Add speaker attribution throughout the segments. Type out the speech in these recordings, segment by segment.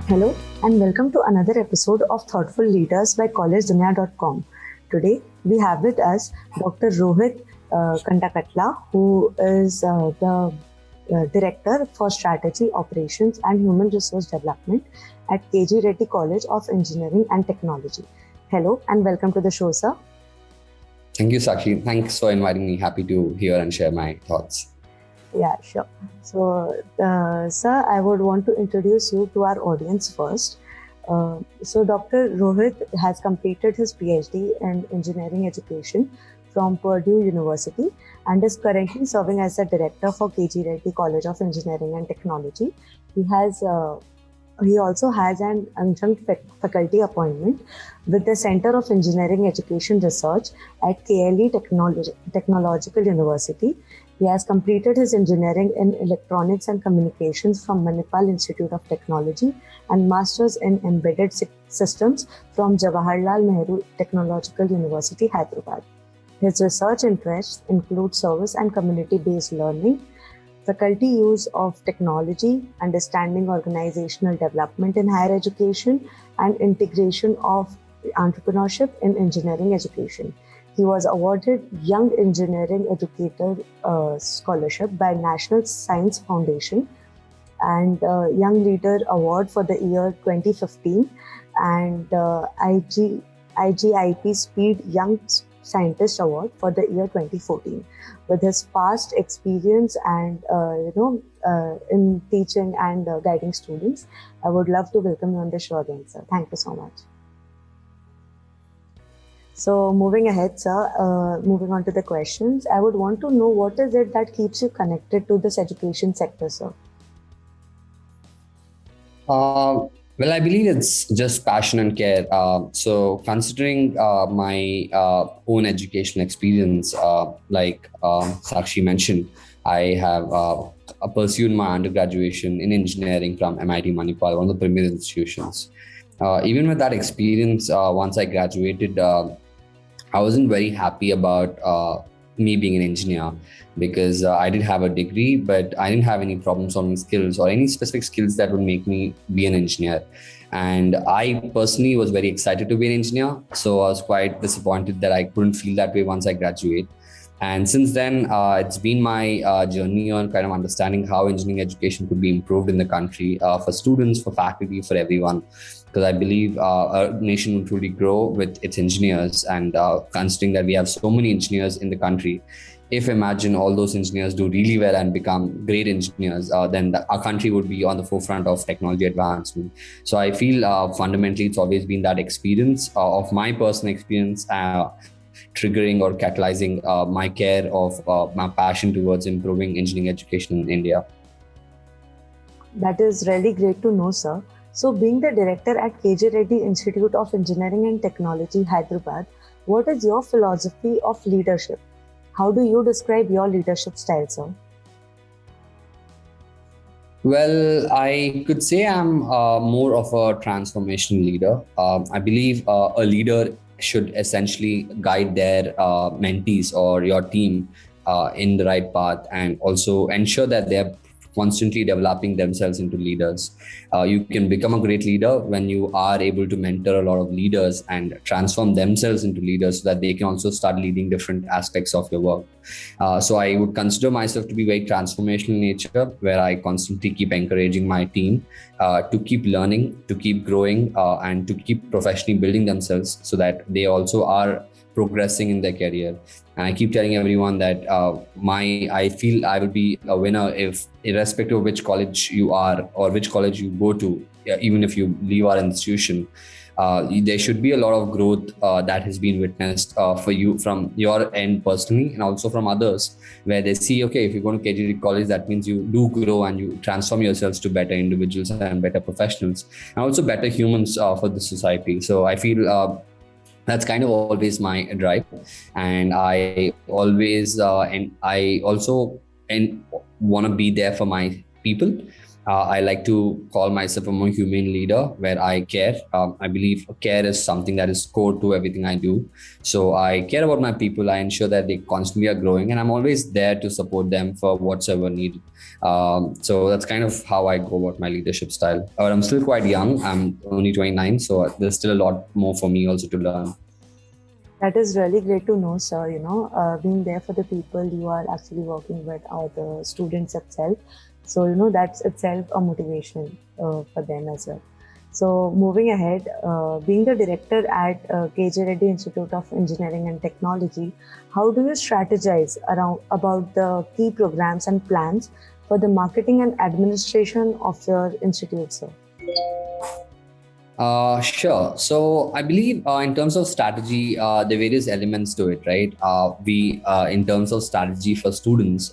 Speaker 1: Hello and welcome to another episode of Thoughtful Leaders by collegedunia.com. Today we have with us Dr. Rohit Kandakatla, who is the Director for Strategy, Operations and Human Resource Development at KG Reddy College of Engineering and Technology. Hello and welcome to the show, sir.
Speaker 2: Thank you, Sakshi. Thanks for inviting me. Happy to hear and share my thoughts.
Speaker 1: Yeah, sure. So, sir, I would want to introduce you to our audience first. So, Dr. Rohit has completed his PhD in engineering education from Purdue University and is currently serving as the director for KG Reddy College of Engineering and Technology. He also has an adjunct faculty appointment with the Center of Engineering Education Research at KLE Technological University. He has completed his engineering in electronics and communications from Manipal Institute of Technology and Masters in Embedded Systems from Jawaharlal Nehru Technological University, Hyderabad. His research interests include service and community-based learning, faculty use of technology, understanding organizational development in higher education, and integration of entrepreneurship in engineering education. He was awarded Young Engineering Educator Scholarship by National Science Foundation and Young Leader Award for the year 2015 and IGIP Speed Young Scientist Award for the year 2014. With his past experience and in teaching and guiding students, I would love to welcome you on the show again, sir. Thank you so much. So moving ahead, sir, moving on to the questions, I would want to know what is it that keeps you connected to this education sector, sir?
Speaker 2: Well, I believe it's just passion and care. So considering my own education experience, like Sakshi mentioned, I have pursued my undergraduation in engineering from MIT Manipal, one of the premier institutions. Even with that experience, once I graduated, I wasn't very happy about me being an engineer because I did have a degree, but I didn't have any problem solving skills or any specific skills that would make me be an engineer. And I personally was very excited to be an engineer. So I was quite disappointed that I couldn't feel that way once I graduate. And since then, it's been my journey on kind of understanding how engineering education could be improved in the country for students, for faculty, for everyone. Because I believe a nation will truly grow with its engineers. And considering that we have so many engineers in the country, if imagine all those engineers do really well and become great engineers, then our country would be on the forefront of technology advancement. So I feel fundamentally it's always been that experience of my personal experience triggering or catalyzing my care of my passion towards improving engineering education in India.
Speaker 1: That is really great to know, sir. So being the director at KG Reddy Institute of Engineering and Technology, Hyderabad, what is your philosophy of leadership? How do you describe your leadership style, sir?
Speaker 2: Well, I could say I'm more of a transformational leader. I believe a leader should essentially guide their mentees or your team in the right path and also ensure that they're constantly developing themselves into leaders. You can become a great leader when you are able to mentor a lot of leaders and transform themselves into leaders so that they can also start leading different aspects of your work. So I would consider myself to be very transformational in nature, where I constantly keep encouraging my team to keep learning, to keep growing, and to keep professionally building themselves so that they also are progressing in their career. And I keep telling everyone that I feel I will be a winner if, irrespective of which college you are or which college you go to, even if you leave our institution, there should be a lot of growth that has been witnessed for you from your end personally and also from others, where they see, okay, if you go to KG college, that means you do grow and you transform yourselves to better individuals and better professionals and also better humans for the society. So I feel that's kind of always my drive, and I always and I also want to be there for my people. I like to call myself a more humane leader where I care. I believe care is something that is core to everything I do. So I care about my people. I ensure that they constantly are growing, and I'm always there to support them for whatsoever needed. So that's kind of how I go about my leadership style. But I'm still quite young. I'm only 29, so there's still a lot more for me also to learn.
Speaker 1: That is really great to know, sir. Being there for the people you are actually working with or the students itself. So, that's itself a motivation for them as well. So, moving ahead, being the director at KJ Reddy Institute of Engineering and Technology, how do you strategize around about the key programs and plans for the marketing and administration of your institute, sir?
Speaker 2: Sure. So I believe in terms of strategy, there are various elements to it, right? In terms of strategy for students,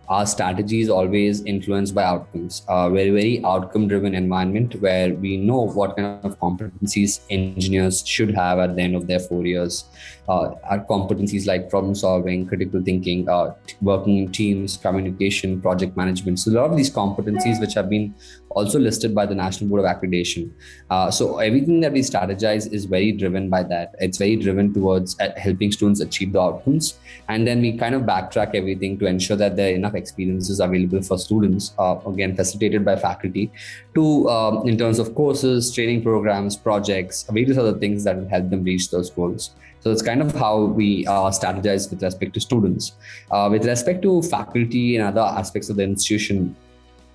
Speaker 2: our strategy is always influenced by outcomes. Very outcome driven environment where we know what kind of competencies engineers should have at the end of their 4 years. Our competencies like problem solving, critical thinking, working in teams, communication, project management. So a lot of these competencies which have been also listed by the National Board of Accreditation. So everything that we strategize is very driven by that. It's very driven towards helping students achieve the outcomes. And then we kind of backtrack everything to ensure that there are enough experiences available for students, again, facilitated by faculty, to in terms of courses, training programs, projects, various other things that will help them reach those goals. So it's kind of how we strategize with respect to students. With respect to faculty and other aspects of the institution,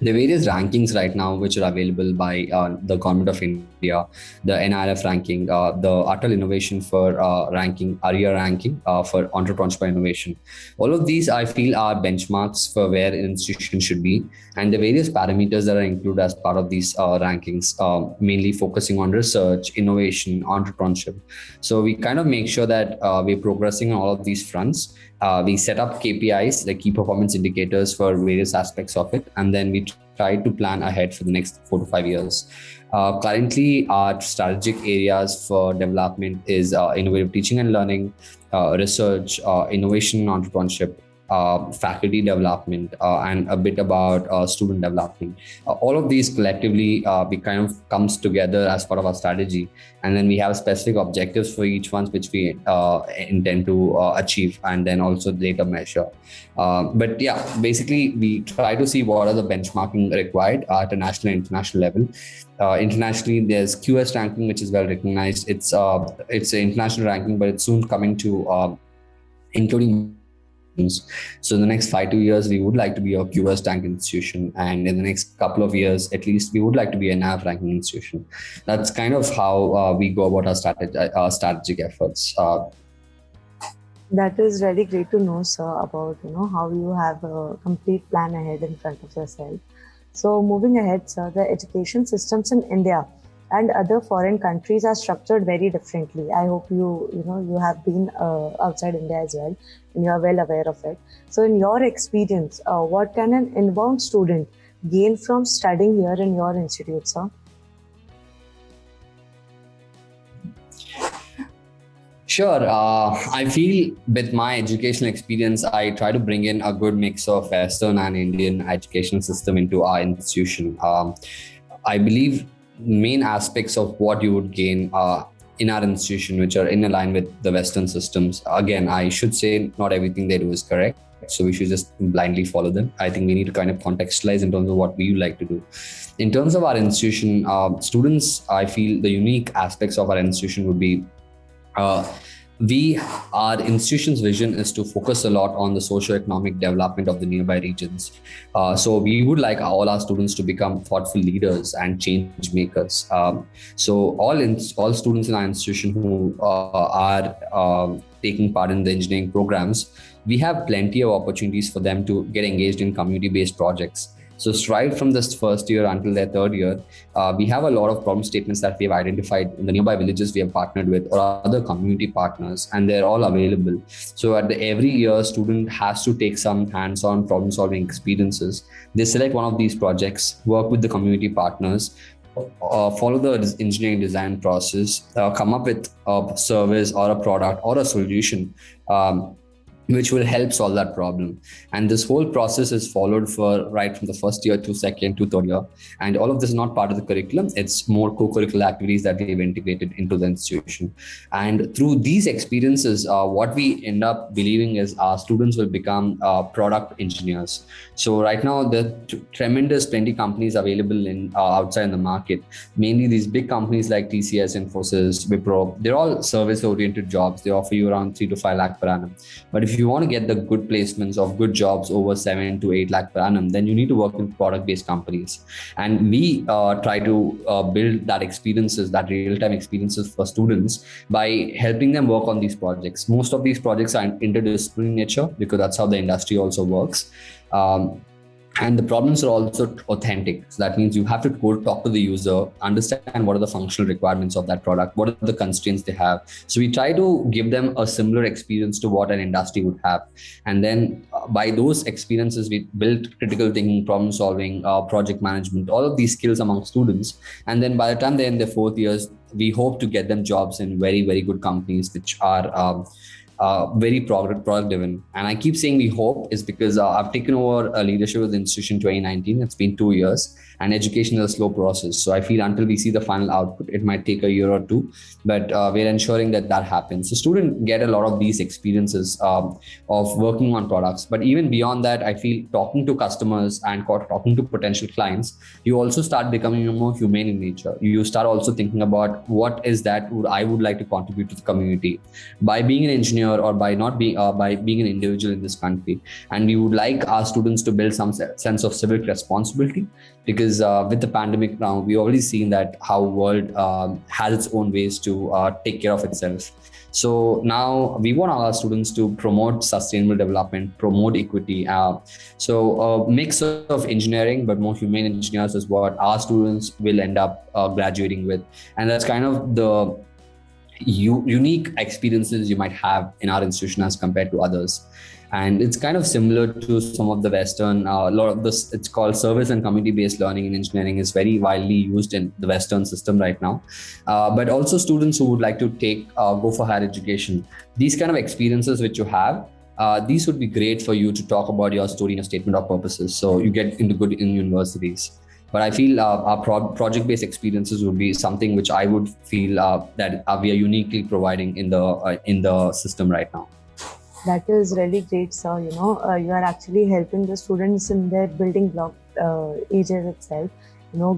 Speaker 2: the various rankings right now which are available by the government of India, the NIRF ranking, the Atal Innovation for ranking, ARIA ranking for entrepreneurship and innovation. All of these I feel are benchmarks for where an institution should be, and the various parameters that are included as part of these rankings, mainly focusing on research, innovation, entrepreneurship. So we kind of make sure that we're progressing on all of these fronts. We set up KPIs, the key performance indicators for various aspects of it, and then we try to plan ahead for the next 4 to 5 years. Currently, our strategic areas for development is innovative teaching and learning, research, innovation and entrepreneurship, faculty development, and a bit about student development. All of these collectively we kind of comes together as part of our strategy, and then we have specific objectives for each one which we intend to achieve, and then also data measure. But yeah, basically we try to see what are the benchmarking required at a national and international level. Internationally, there's QS ranking, which is well recognized. It's an international ranking, but it's soon coming to including. So in the next 5 years, we would like to be a QS rank institution, and in the next couple of years, at least, we would like to be a NAV ranking institution. That's kind of how we go about our strategic efforts.
Speaker 1: That is really great to know, sir, about how you have a complete plan ahead in front of yourself. So moving ahead, sir, the education systems in India and other foreign countries are structured very differently. I hope you have been outside India as well, and you are well aware of it. So in your experience, what can an inbound student gain from studying here in your institute, sir?
Speaker 2: Sure. I feel with my educational experience, I try to bring in a good mix of Western and Indian education system into our institution. I believe main aspects of what you would gain in our institution, which are in line with the Western systems. Again, I should say not everything they do is correct. So we should just blindly follow them. I think we need to kind of contextualize in terms of what we would like to do. In terms of our institution, students, I feel the unique aspects of our institution would be our institution's vision is to focus a lot on the socio-economic development of the nearby regions. So we would like all our students to become thoughtful leaders and change makers. So all students in our institution who are taking part in the engineering programs, we have plenty of opportunities for them to get engaged in community-based projects. So right from this first year until their third year, we have a lot of problem statements that we have identified in the nearby villages we have partnered with or other community partners, and they're all available. So every year, student has to take some hands-on problem solving experiences. They select one of these projects, work with the community partners, follow the engineering design process, come up with a service or a product or a solution. which will help solve that problem. And this whole process is followed for right from the first year to second to third year. And all of this is not part of the curriculum. It's more co-curricular activities that we've integrated into the institution. And through these experiences, what we end up believing is our students will become product engineers. So right now, the tremendous plenty companies available in outside in the market, mainly these big companies like TCS, Infosys, Wipro, they're all service-oriented jobs. They offer you around 3 to 5 lakh per annum. But if you want to get the good placements of good jobs over 7 to 8 lakh per annum, then you need to work in product-based companies. And we try to build that experiences, that real-time experiences for students by helping them work on these projects. Most of these projects are interdisciplinary in nature because that's how the industry also works. And the problems are also authentic. So that means you have to go talk to the user, understand what are the functional requirements of that product, what are the constraints they have. So we try to give them a similar experience to what an industry would have. And then by those experiences, we build critical thinking, problem solving, project management, all of these skills among students. And then by the time they're in their fourth years, we hope to get them jobs in very, very good companies, which are very product driven. And I keep saying we hope is because I've taken over leadership of the institution 2019. It's been 2 years, and education is a slow process. So I feel until we see the final output, it might take a year or two, but we're ensuring that that happens. So students get a lot of these experiences of working on products. But even beyond that, I feel talking to customers and talking to potential clients, you also start becoming more humane in nature. You start also thinking about what is that I would like to contribute to the community by being an engineer or by not being by being an individual in this country. And we would like our students to build some sense of civic responsibility, because with the pandemic now, we've already seen that how world has its own ways to take care of itself. So now we want our students to promote sustainable development, promote equity. So a mix of engineering, but more humane engineers is what our students will end up graduating with. And that's kind of the unique experiences you might have in our institution as compared to others. And it's kind of similar to some of the Western, a lot of this, it's called service and community-based learning in engineering is very widely used in the Western system right now. But also students who would like to go for higher education, these kind of experiences which you have, these would be great for you to talk about your story in a statement of purposes. So you get into good in universities. But I feel our project-based experiences would be something which I would feel that we are uniquely providing in the system right now.
Speaker 1: That is really great, sir. You are actually helping the students in their building block ages itself.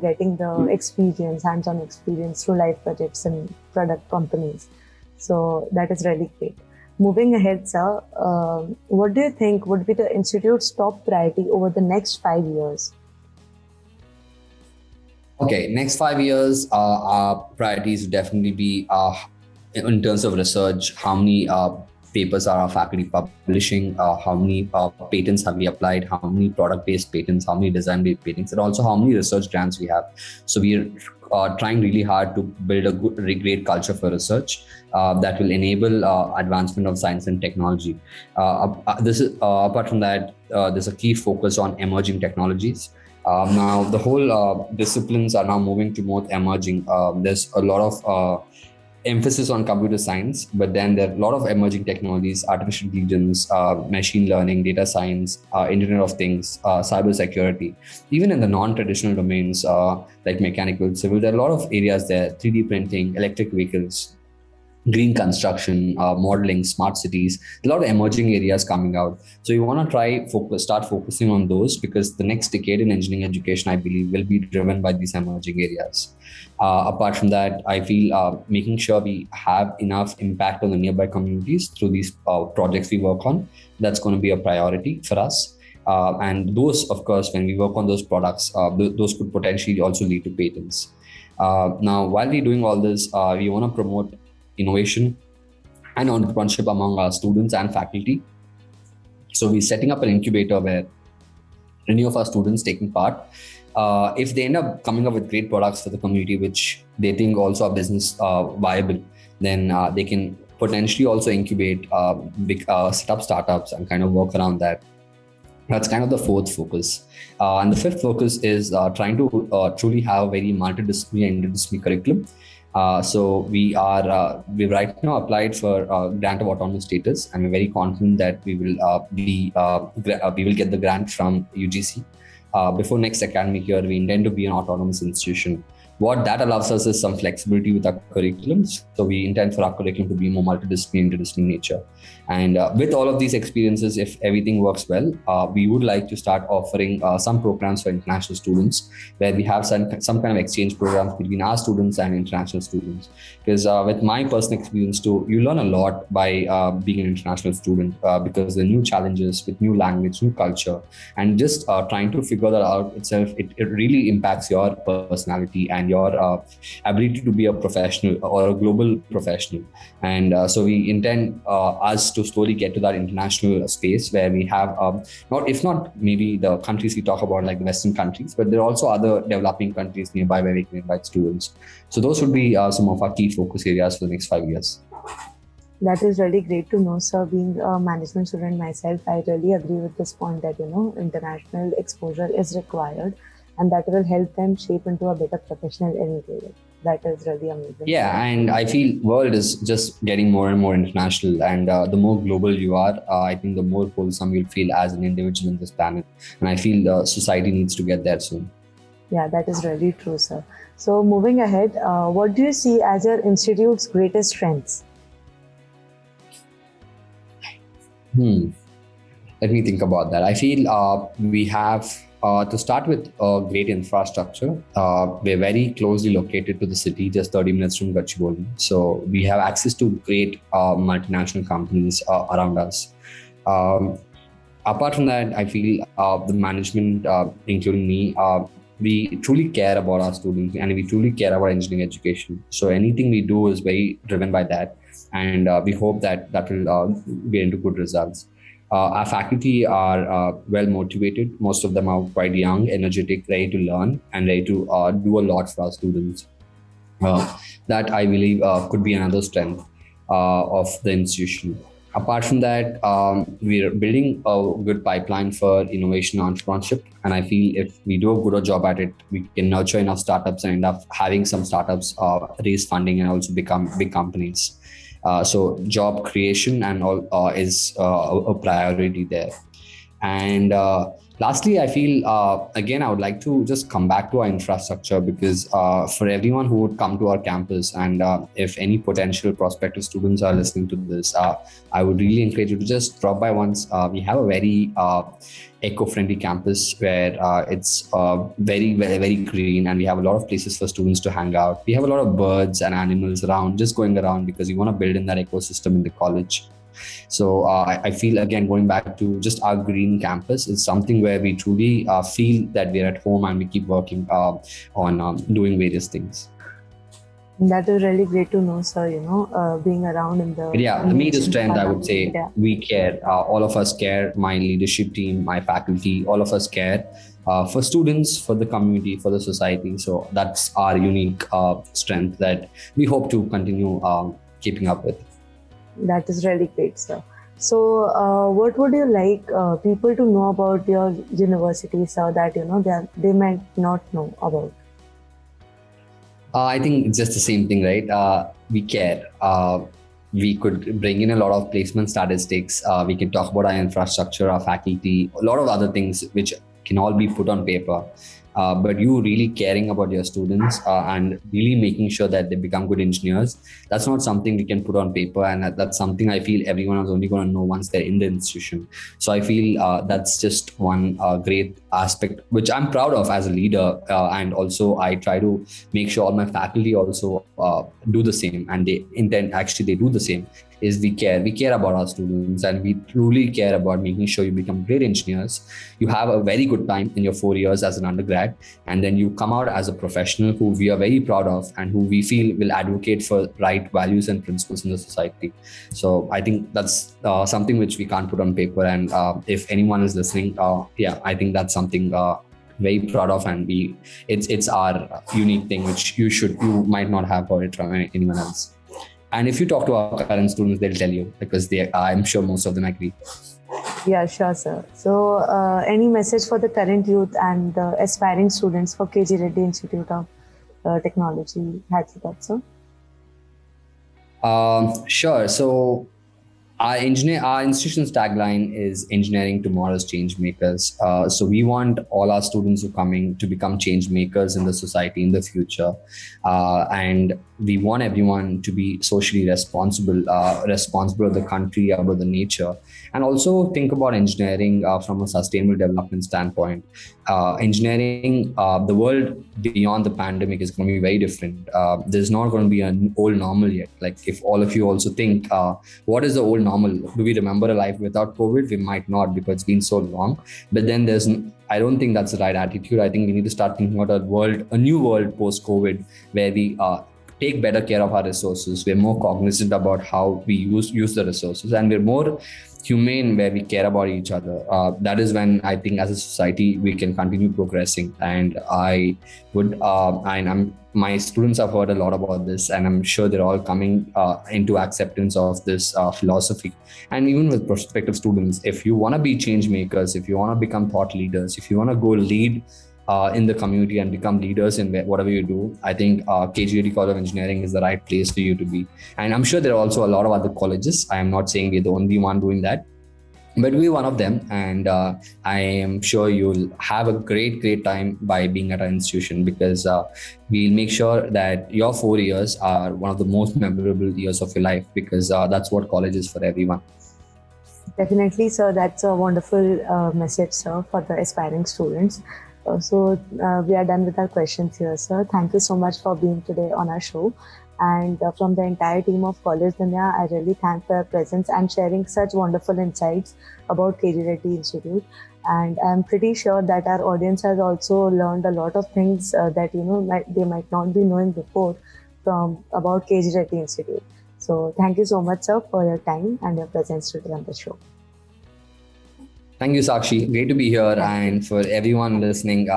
Speaker 1: Getting the experience, hands-on experience through life projects and product companies. So that is really great. Moving ahead, sir, what do you think would be the institute's top priority over the next 5 years?
Speaker 2: Okay, next 5 years, our priorities would definitely be in terms of research, how many papers are our faculty publishing, how many patents have we applied, how many product-based patents, how many design-based patents, and also how many research grants we have. So we are trying really hard to build a great culture for research that will enable advancement of science and technology. This is apart from that, there's a key focus on emerging technologies. Now, the whole disciplines are now moving to more emerging. There's a lot of emphasis on computer science, but then there are a lot of emerging technologies, artificial intelligence, machine learning, data science, Internet of Things, cyber security. Even in the non-traditional domains like mechanical, civil, there are a lot of areas there, 3D printing, electric vehicles, green construction, modeling, smart cities, a lot of emerging areas coming out. So you want to start focusing on those, because the next decade in engineering education, I believe, will be driven by these emerging areas. Apart from that, I feel making sure we have enough impact on the nearby communities through these projects we work on, that's going to be a priority for us. And those, of course, when we work on those products, those could potentially also lead to patents. Now, while we're doing all this, we want to promote innovation and entrepreneurship among our students and faculty. So we're setting up an incubator where any of our students taking part, if they end up coming up with great products for the community, which they think also are business viable, then they can potentially also incubate, set up startups and kind of work around that. That's kind of the fourth focus. And the fifth focus is trying to truly have a very multidisciplinary and interdisciplinary curriculum. So we've right now applied for grant of autonomous status, and we're very confident that we will get the grant from UGC. Before next academic year, we intend to be an autonomous institution. What that allows us is some flexibility with our curriculum. So we intend for our curriculum to be more multidisciplinary, interdisciplinary nature. And with all of these experiences, if everything works well, we would like to start offering some programs for international students, where we have some kind of exchange programs between our students and international students. Because with my personal experience too, you learn a lot by being an international student, because the new challenges with new language, new culture, and just trying to figure that out itself, it really impacts your personality and your ability to be a professional or a global professional. And so we intend us to slowly get to that international space where we have not maybe the countries we talk about like the Western countries, but there are also other developing countries nearby where we can invite students. So those would be some of our key focus areas for the next 5 years.
Speaker 1: That is really great to know, sir. Being a management student myself, I really agree with this point that, international exposure is required, and that will help them shape into a better professional any day. That is really amazing.
Speaker 2: Yeah, and I feel world is just getting more and more international, and the more global you are, I think the more wholesome you'll feel as an individual in this planet. And I feel the society needs to get there soon.
Speaker 1: Yeah, that is really true, sir. So moving ahead, what do you see as your institute's greatest strengths?
Speaker 2: Let me think about that. I feel we have, to start with, great infrastructure. We're very closely located to the city, just 30 minutes from Gachibowli. So we have access to great multinational companies around us. Apart from that, I feel the management, including me, we truly care about our students and we truly care about engineering education. So anything we do is very driven by that. And we hope that will get into good results. Our faculty are well motivated. Most of them are quite young, energetic, ready to learn, and ready to do a lot for our students. That I believe could be another strength of the institution. Apart from that, we're building a good pipeline for innovation and entrepreneurship. And I feel if we do a good job at it, we can nurture enough startups and end up having some startups raise funding and also become big companies. So job creation and all is a priority there. And lastly, I feel, again, I would like to just come back to our infrastructure, because for everyone who would come to our campus, and if any potential prospective students are listening to this, I would really encourage you to just drop by once. We have a very eco-friendly campus where it's very, very, very green, and we have a lot of places for students to hang out. We have a lot of birds and animals around, just going around, because we want to build in that ecosystem in the college. So I feel, again, going back to just our green campus, it's something where we truly feel that we're at home and we keep working on doing various things.
Speaker 1: That is really great to know, sir, being around in the...
Speaker 2: But yeah, the major strength, I would say, we care. All of us care. My leadership team, my faculty, all of us care for students, for the community, for the society. So that's our unique strength that we hope to continue keeping up with.
Speaker 1: That is really great, sir. So what would you like people to know about your university, sir, that they might not know about?
Speaker 2: I think it's just the same thing, right? We care. We could bring in a lot of placement statistics. We can talk about our infrastructure, our faculty, a lot of other things which can all be put on paper. But you really caring about your students and really making sure that they become good engineers, that's not something we can put on paper, and that's something I feel everyone is only going to know once they're in the institution. So I feel that's just one great aspect which I'm proud of as a leader, and also I try to make sure all my faculty also do the same, and they do the same. Is we care about our students, and we truly care about making sure you become great engineers. You have a very good time in your 4 years as an undergrad, and then you come out as a professional who we are very proud of and who we feel will advocate for right values and principles in the society. So I think that's something which we can't put on paper, and if anyone is listening, I think that's something very proud of, and it's our unique thing which you might not have heard it from anyone else. And if you talk to our current students, they'll tell you, because I'm sure most of them agree.
Speaker 1: Yeah, sure, sir. So any message for the current youth and the aspiring students for KG Reddy Institute of Technology? Had you that, sir?
Speaker 2: Sure. So our institution's tagline is engineering tomorrow's change makers. So we want all our students who are coming to become change makers in the society in the future, and we want everyone to be socially responsible of the country, about the nature, and also think about engineering from a sustainable development standpoint. Engineering, the world beyond the pandemic is going to be very different. There's not going to be an old normal yet. Like if all of you also think, what is the old normal? Do we remember a life without COVID? We might not, because it's been so long. But then I don't think that's the right attitude. I think we need to start thinking about a new world post COVID, where we take better care of our resources. We're more cognizant about how we use the resources, and we're more humane, where we care about each other. That is when I think as a society we can continue progressing. And I would, my students have heard a lot about this, and I'm sure they're all coming into acceptance of this philosophy. And even with prospective students, if you want to be change makers, if you want to become thought leaders, if you want to go lead in the community and become leaders in whatever you do, I think KGAT College of Engineering is the right place for you to be. And I'm sure there are also a lot of other colleges. I am not saying we're the only one doing that, but we're one of them. And I am sure you'll have a great time by being at our institution, because we'll make sure that your 4 years are one of the most memorable years of your life, because that's what college is for everyone.
Speaker 1: Definitely, sir. That's a wonderful message, sir, for the aspiring students. We are done with our questions here, sir. Thank you so much for being today on our show. And from the entire team of College Dunya, I really thank for your presence and sharing such wonderful insights about KG Reddy Institute. And I'm pretty sure that our audience has also learned a lot of things that they might not be knowing before from about KG Reddy Institute. So thank you so much, sir, for your time and your presence today on the show.
Speaker 2: Thank you, Sakshi. Great to be here. And for everyone listening,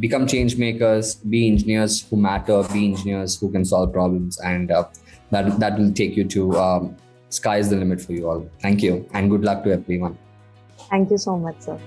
Speaker 2: become change makers, be engineers who matter, be engineers who can solve problems. And that will take you to sky's the limit for you all. Thank you. And good luck to everyone.
Speaker 1: Thank you so much, sir.